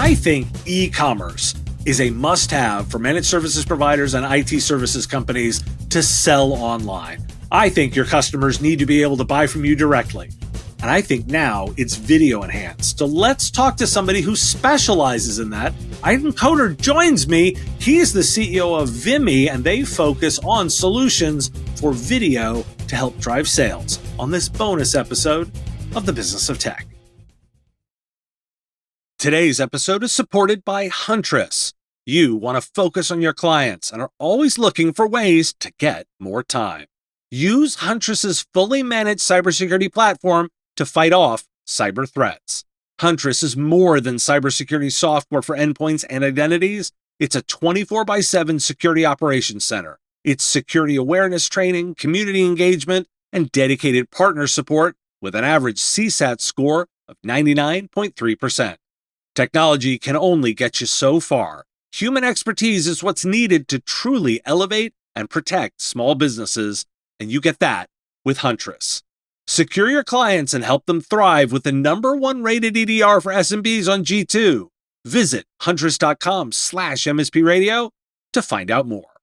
I think e-commerce is a must-have for managed services providers and IT services companies to sell online. I think your customers need to be able to buy from you directly. And I think now it's video enhanced. So let's talk to somebody who specializes in that. Eitan Koter joins me. He's the CEO of Vimy, and they focus on solutions for video to help drive sales on this bonus episode of The Business of Tech. Today's episode is supported by Huntress. You want to focus on your clients and are always looking for ways to get more time. Use Huntress's fully managed cybersecurity platform to fight off cyber threats. Huntress is more than cybersecurity software for endpoints and identities. It's a 24/7 security operations center. It's security awareness training, community engagement, and dedicated partner support with an average CSAT score of 99.3%. Technology can only get you so far. Human expertise is what's needed to truly elevate and protect small businesses, and you get that with Huntress. Secure your clients and help them thrive with the #1 rated EDR for SMBs on G2. Visit huntress.com/MSP Radio to find out more.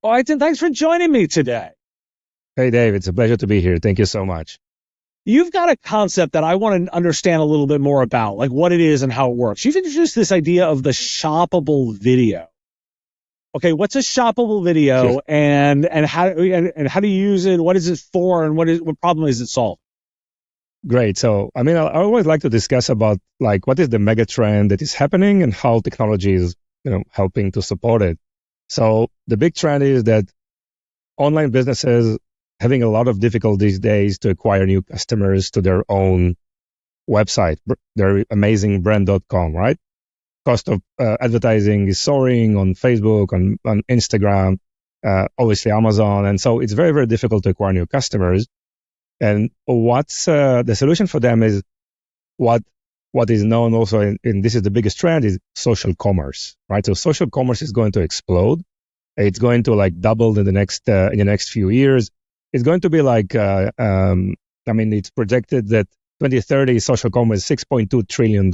Eitan, thanks for joining me today. Hey, Dave, it's a pleasure to be here. Thank you so much. You've got a concept that I want to understand a little bit more about, like what it is and how it works. You've introduced this idea of the shoppable video. Okay, what's a shoppable video, Sure. and how do you use it? What is it for, and what problem is it solving? Great. So, I always like to discuss about like what is the mega trend that is happening and how technology is, helping to support it. So, the big trend is that online businesses having a lot of difficulty these days to acquire new customers to their own website, their amazing brand.com, right? Cost of advertising is soaring on Facebook, on Instagram, obviously Amazon. And so it's very, very difficult to acquire new customers. And what's the solution for them is what is known also, and this is the biggest trend, is social commerce, right? So social commerce is going to explode. It's going to like double in the next few years. It's going to be like, it's projected that 2030 social commerce is $6.2 trillion,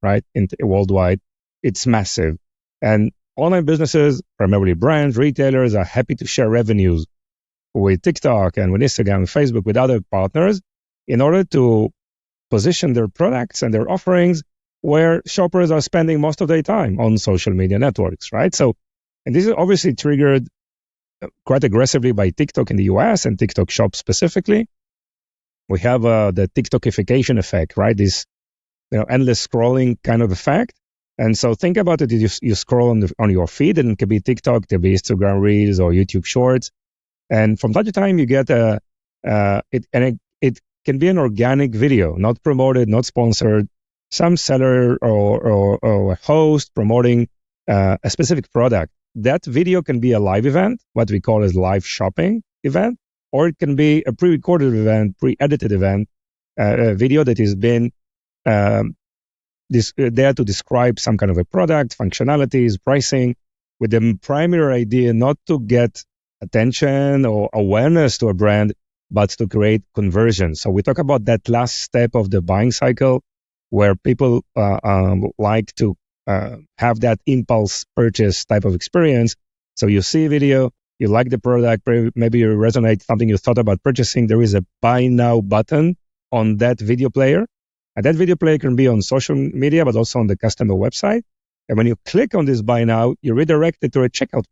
right? Worldwide. It's massive. And online businesses, primarily brands, retailers, are happy to share revenues with TikTok and with Instagram and Facebook, with other partners, in order to position their products and their offerings where shoppers are spending most of their time on social media networks, right? So, and this is obviously triggered quite aggressively by TikTok in the US and TikTok Shop specifically. We have the TikTokification effect, right? This endless scrolling kind of effect. And so think about it: you scroll on your feed, and it could be TikTok, it could be Instagram Reels or YouTube Shorts, and from time to time you get it can be an organic video, not promoted, not sponsored. Some seller or a host promoting a specific product. That video can be a live event, what we call as live shopping event, or it can be a pre-recorded event, pre-edited event, a video that has been there to describe some kind of a product, functionalities, pricing, with the primary idea not to get attention or awareness to a brand, but to create conversion. So we talk about that last step of the buying cycle, where people like to have that impulse purchase type of experience. So you see a video, you like the product, maybe you resonate something you thought about purchasing. There is a buy now button on that video player. And that video player can be on social media, but also on the customer website. And when you click on this buy now, you're redirected to a checkout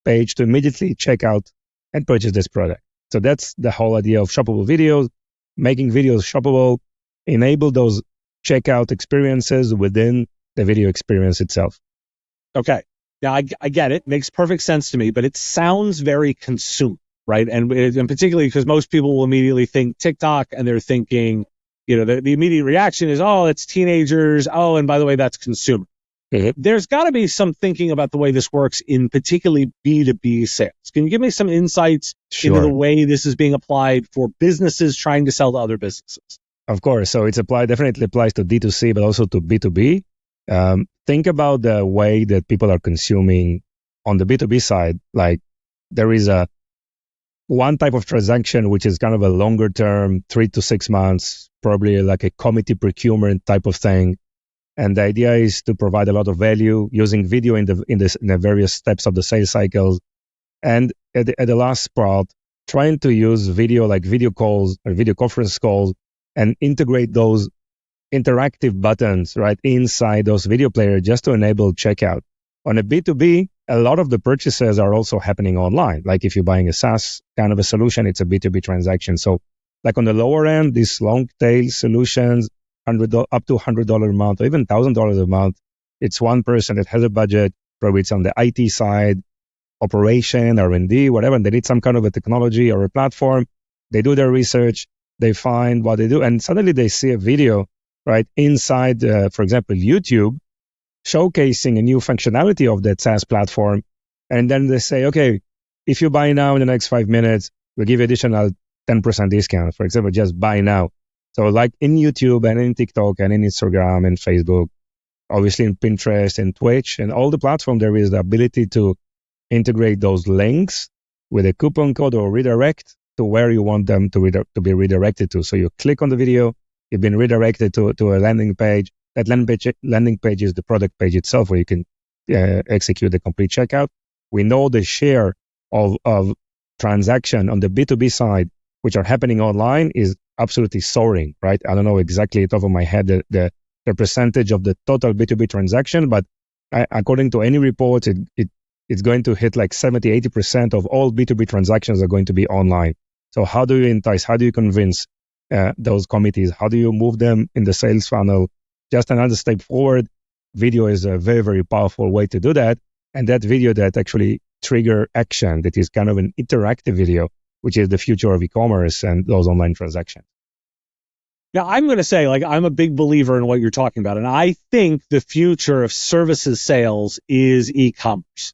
page to immediately check out and purchase this product. So that's the whole idea of shoppable videos, making videos shoppable, enable those checkout experiences within the video experience itself. Okay. Now, I get it. Makes perfect sense to me, but it sounds very consumer, right? And particularly because most people will immediately think TikTok, and they're thinking, the immediate reaction is, oh, it's teenagers. Oh, and by the way, that's consumer. Mm-hmm. There's got to be some thinking about the way this works in particularly B2B sales. Can you give me some insights into the way this is being applied for businesses trying to sell to other businesses? Of course. So definitely applies to D2C, but also to B2B. Think about the way that people are consuming on the B2B side. Like there is one type of transaction, which is kind of a longer term, 3 to 6 months, probably like a committee procurement type of thing. And the idea is to provide a lot of value using video in the various steps of the sales cycles. And at the last part, trying to use video like video calls or video conference calls and integrate those interactive buttons right inside those video players just to enable checkout. On a B2B, a lot of the purchases are also happening online. Like if you're buying a SaaS kind of a solution, it's a B2B transaction. So like on the lower end, these long tail solutions, up to $100 a month or even $1,000 a month, it's one person that has a budget, probably it's on the IT side, operation, R&D, whatever, and they need some kind of a technology or a platform. They do their research, they find what they do, and suddenly they see a video right inside, for example, YouTube, showcasing a new functionality of that SaaS platform. And then they say, okay, if you buy now in the next 5 minutes, we'll give you additional 10% discount. For example, just buy now. So like in YouTube and in TikTok and in Instagram and Facebook, obviously in Pinterest and Twitch and all the platforms, there is the ability to integrate those links with a coupon code or redirect to where you want them to be redirected to. So you click on the video, you've been redirected to a landing page. That landing page is the product page itself where you can execute the complete checkout. We know the share of transaction on the B2B side, which are happening online, is absolutely soaring, right? I don't know exactly top of my head the percentage of the total B2B transaction, but according to any report, it's going to hit like 70-80% of all B2B transactions are going to be online. So how do you entice? How do you convince those committees? How do you move them in the sales funnel? Just another step forward. Video is a very, very powerful way to do that. And that video that actually trigger action, that is kind of an interactive video, which is the future of e-commerce and those online transactions. Now, I'm going to say, like, I'm a big believer in what you're talking about. And I think the future of services sales is e-commerce.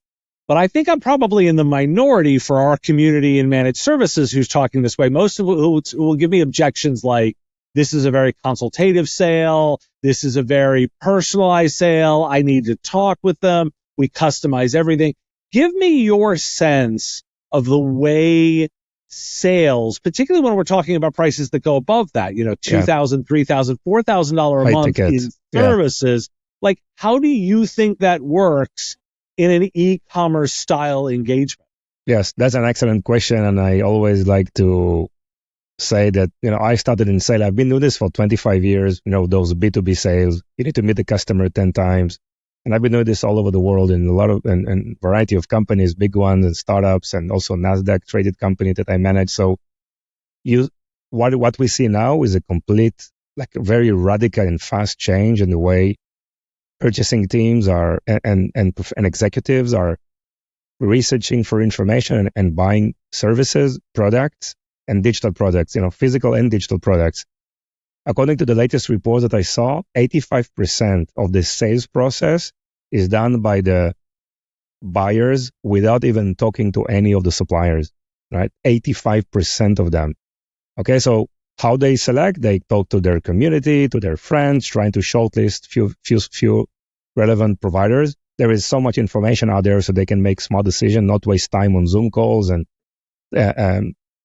But I think I'm probably in the minority for our community in managed services who's talking this way. Most of who will give me objections like, this is a very consultative sale. This is a very personalized sale. I need to talk with them. We customize everything. Give me your sense of the way sales, particularly when we're talking about prices that go above that, $2,000, $3,000, $4,000 a month in services. Like, how do you think that works in an e-commerce style engagement? Yes, that's an excellent question. And I always like to say that, I started in sales. I've been doing this for 25 years, those B2B sales. You need to meet the customer 10 times. And I've been doing this all over the world in a lot of and variety of companies, big ones and startups, and also NASDAQ traded company that I manage. So what we see now is a complete, like a very radical and fast change in the way purchasing teams are and executives are researching for information and buying services, products, and digital products, physical and digital products. According to the latest report that I saw, 85% of the sales process is done by the buyers without even talking to any of the suppliers, right? 85% of them. Okay, so how they select? They talk to their community, to their friends, trying to shortlist few relevant providers. There is so much information out there so they can make smart decisions, not waste time on Zoom calls, and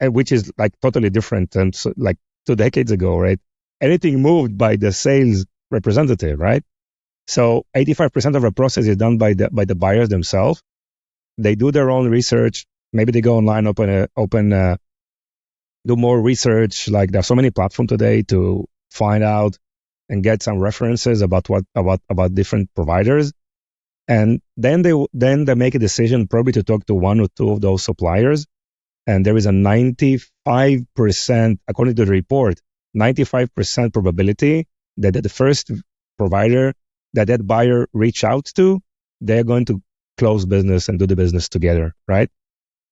which is like totally different than like 2 decades ago, right? Anything moved by the sales representative, right? So 85% of the process is done by the buyers themselves. They do their own research. Maybe they go online, do more research. Like there's so many platforms today to find out and get some references about different providers. And then they make a decision probably to talk to one or two of those suppliers. And there is a 95%, according to the report, 95% probability that the first provider that buyer reach out to, they're going to close business and do the business together, right?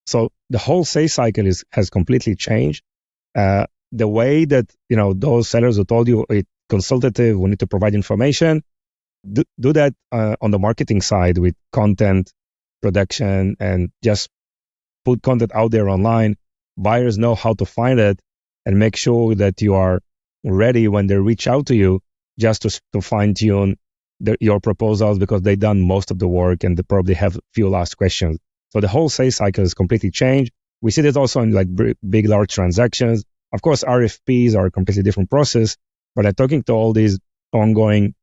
So the whole sales cycle has completely changed. The way that, those sellers who told you it's consultative, we need to provide information, do that on the marketing side with content production and just put content out there online. Buyers know how to find it and make sure that you are ready when they reach out to you just to fine-tune your proposals because they've done most of the work and they probably have few last questions. So the whole sales cycle is completely changed. We see this also in like big, large transactions. Of course, RFPs are a completely different process, but I'm talking to all these ongoing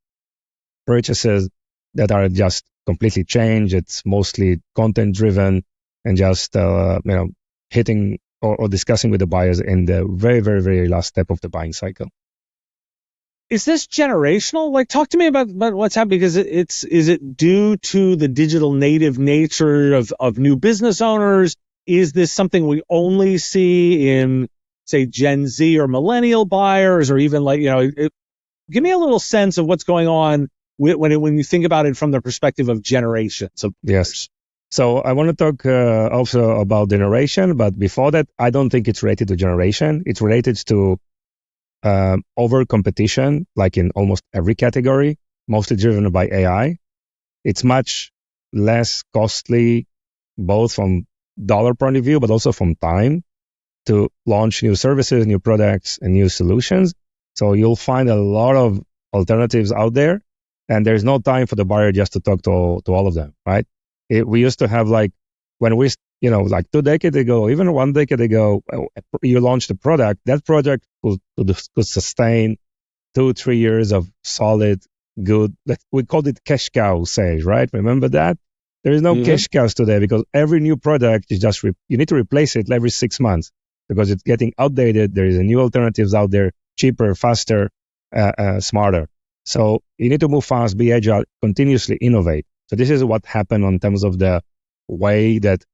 purchases that are just completely changed. It's mostly content driven and just, hitting or discussing with the buyers in the very, very, very last step of the buying cycle. Is this generational? Like, talk to me about what's happening, because is it due to the digital native nature of new business owners? Is this something we only see in, say, Gen Z or millennial buyers, or even like, give me a little sense of what's going on when you think about it from the perspective of generations of buyers. Yes. So I want to talk also about generation, but before that, I don't think it's related to generation. It's related to over competition, like in almost every category, mostly driven by AI. It's much less costly, both from dollar point of view, but also from time, to launch new services, new products, and new solutions. So you'll find a lot of alternatives out there, and there's no time for the buyer just to talk to all of them, right? We used to have like, when we, like 2 decades ago, even 1 decade ago, you launched a product. That project could sustain 2-3 years of solid, good, we called it cash cow sales, right? Remember that? There is no cash cows today, because every new product is just, you need to replace it every 6 months because it's getting outdated. There is new alternatives out there, cheaper, faster, smarter. So you need to move fast, be agile, continuously innovate. So this is what happened in terms of the way that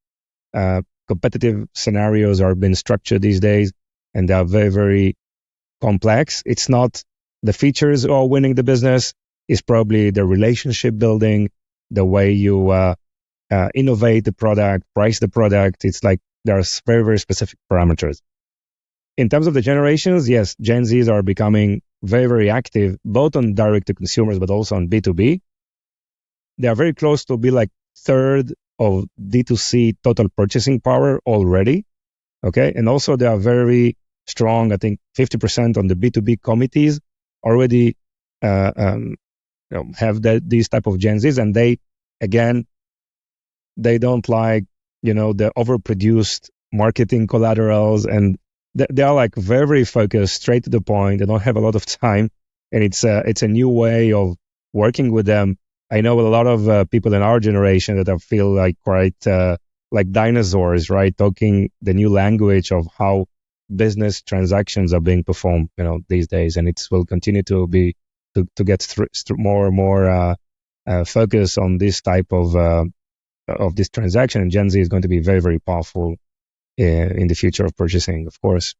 competitive scenarios are being structured these days, and they are very, very complex. It's not the features are winning the business. It's probably the relationship building, the way you innovate the product, price the product. It's like there's very, very specific parameters. In terms of the generations, yes, Gen Zs are becoming very, very active, both on direct to consumers, but also on B2B. They are very close to be like third of D2C total purchasing power already. Okay. And also they are very strong. I think 50% on the B2B committees already have these type of Gen Zs, and they don't like, the overproduced marketing collaterals, and they are like very, very focused, straight to the point. They don't have a lot of time, and it's a new way of working with them. I know a lot of people in our generation that I feel like quite like dinosaurs, right? Talking the new language of how business transactions are being performed, these days, and it will continue to be to get more and more focus on this type of this transaction. And Gen Z is going to be very, very powerful in the future of purchasing, of course.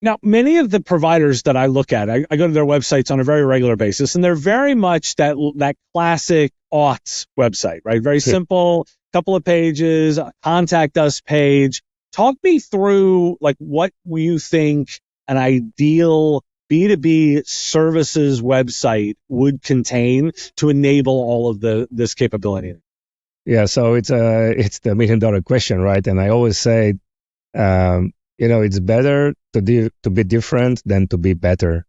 Now, many of the providers that I look at, I go to their websites on a very regular basis, and they're very much that classic aughts website, right? Very simple, couple of pages, contact us page. Talk me through like what you think an ideal B2B services website would contain to enable all of this capability. Yeah, so it's the $1 million question, right? And I always say, it's better to be different than to be better.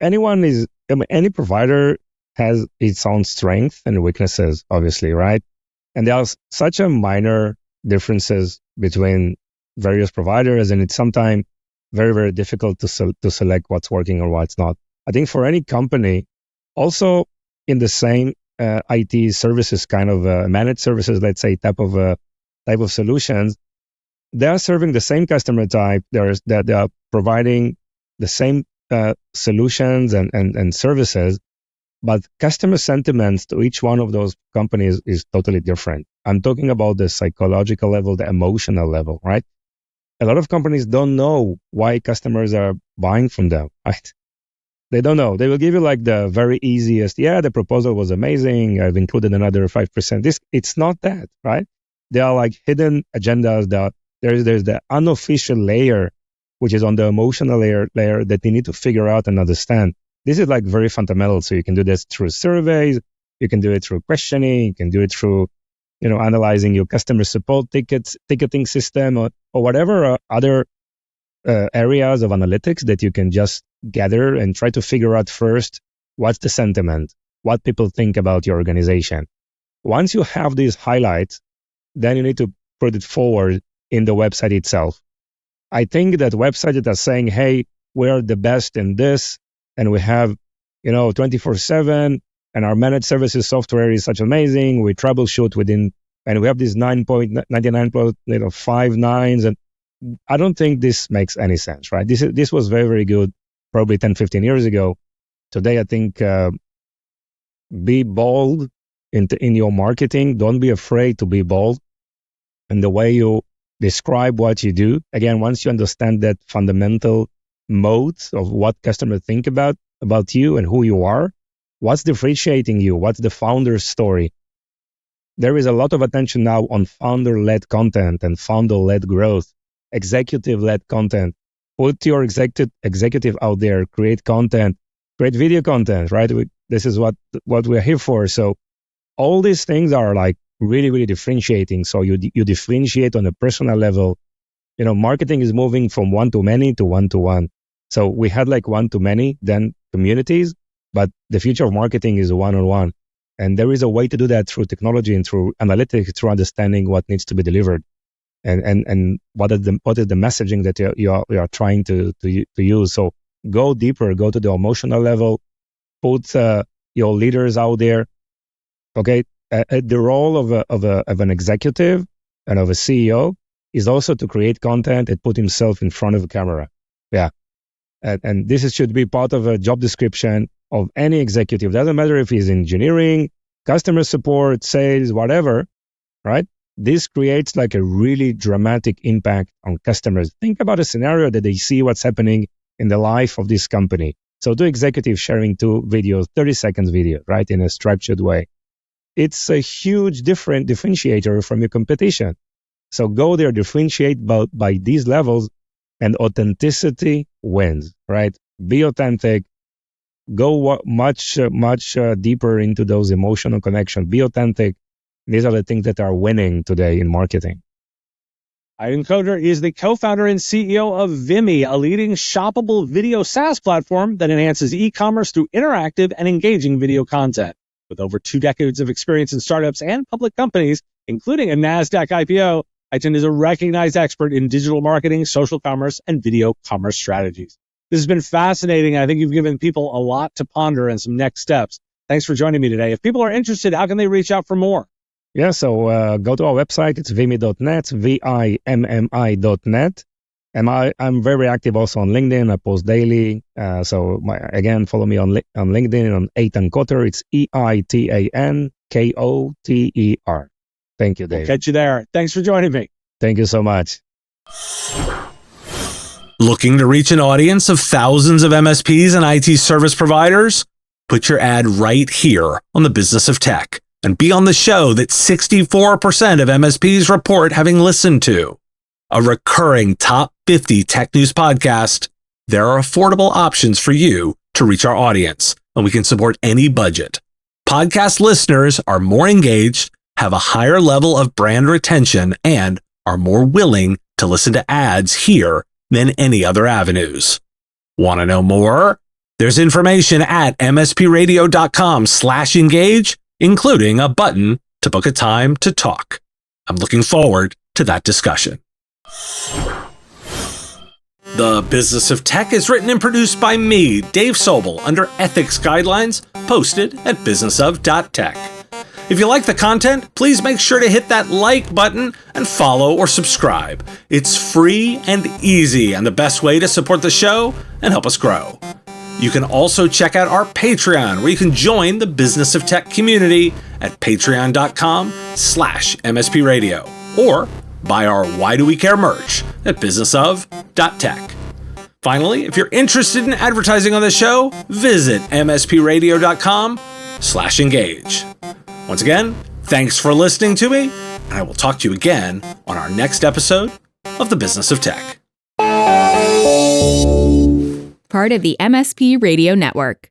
Any provider has its own strength and weaknesses, obviously, right? And there are such a minor differences between various providers, and it's sometimes very, very difficult to select what's working or what's not. I think for any company, also in the same IT services kind of managed services, let's say type of solutions, they are serving the same customer type. They are providing the same solutions and services, but customer sentiments to each one of those companies is totally different. I'm talking about the psychological level, the emotional level, right? A lot of companies don't know why customers are buying from them, right? They don't know. They will give you like the very easiest, the proposal was amazing, I've included another 5%. It's not that, right? There are like hidden agendas that there's the unofficial layer, which is on the emotional layer that you need to figure out and understand. This is like very fundamental. So you can do this through surveys, you can do it through questioning, you can do it through, analyzing your customer support ticketing system or whatever other areas of analytics that you can just gather and try to figure out first what's the sentiment, what people think about your organization. Once you have these highlights, then you need to put it forward in the website itself. I think that websites that are saying, hey, we're the best in this, and we have, 24/7, and our managed services software is such amazing. We troubleshoot within, and we have these 9.99 nines, and I don't think this makes any sense, right? This was very, very good, probably 10, 15 years ago. Today, I think be bold in your marketing. Don't be afraid to be bold in the way you describe what you do. Again, once you understand that fundamental modes of what customers think about you and who you are, what's differentiating you, what's the founder's story. There is a lot of attention now on founder-led content and founder-led growth, executive-led content. Put your executive out there, create content, create video content, right? This is what we're here for. So all these things are like really, really differentiating. So you differentiate on a personal level. Marketing is moving from one-to-many to one-to-one. So we had like one-to-many, then communities, but the future of marketing is one-on-one. And there is a way to do that through technology and through analytics, through understanding what needs to be delivered, and what is the messaging that you are trying to use. So go deeper, go to the emotional level, put your leaders out there. Okay, the role of an executive and of a CEO is also to create content and put himself in front of a camera. Yeah, and this should be part of a job description of any executive. Doesn't matter if he's engineering, customer support, sales, whatever, right? This creates like a really dramatic impact on customers. Think about a scenario that they see what's happening in the life of this company. So do executives sharing 2 videos, 30 seconds video, right? In a structured way. It's a huge differentiator from your competition. So go there, differentiate by these levels, and authenticity wins, right? Be authentic. Go much deeper into those emotional connections. Be authentic. These are the things that are winning today in marketing. Eitan Koter is the co-founder and CEO of Vimmy, a leading shoppable video SaaS platform that enhances e-commerce through interactive and engaging video content. With over 2 decades of experience in startups and public companies, including a NASDAQ IPO, Eitan is a recognized expert in digital marketing, social commerce, and video commerce strategies. This has been fascinating. I think you've given people a lot to ponder and some next steps. Thanks for joining me today. If people are interested, how can they reach out for more? Yeah, so go to our website. It's vimmy.net, vimmi.net. And I'm very active also on LinkedIn. I post daily. Again, follow me on LinkedIn on Eitan Koter. It's EITAN KOTER. Thank you, Dave. We'll catch you there. Thanks for joining me. Thank you so much. Looking to reach an audience of thousands of MSPs and IT service providers? Put your ad right here on the Business of Tech and be on the show that 64% of MSPs report having listened to. A recurring top 50 tech news podcast. There are affordable options for you to reach our audience, and we can support any budget. Podcast listeners are more engaged, have a higher level of brand retention, and are more willing to listen to ads here than any other avenues. Want to know more? There's information at mspradio.com/engage, including a button to book a time to talk. I'm looking forward to that discussion. The Business of Tech is written and produced by me, Dave Sobel, under ethics guidelines posted at businessof.tech. If you like the content, please make sure to hit that like button and follow or subscribe. It's free and easy and the best way to support the show and help us grow. You can also check out our Patreon, where you can join the Business of Tech community at patreon.com/MSPradio, or buy our Why Do We Care merch at businessof.tech. Finally, if you're interested in advertising on the show, visit mspradio.com/engage. Once again, thanks for listening to me, and I will talk to you again on our next episode of The Business of Tech. Part of the MSP Radio Network.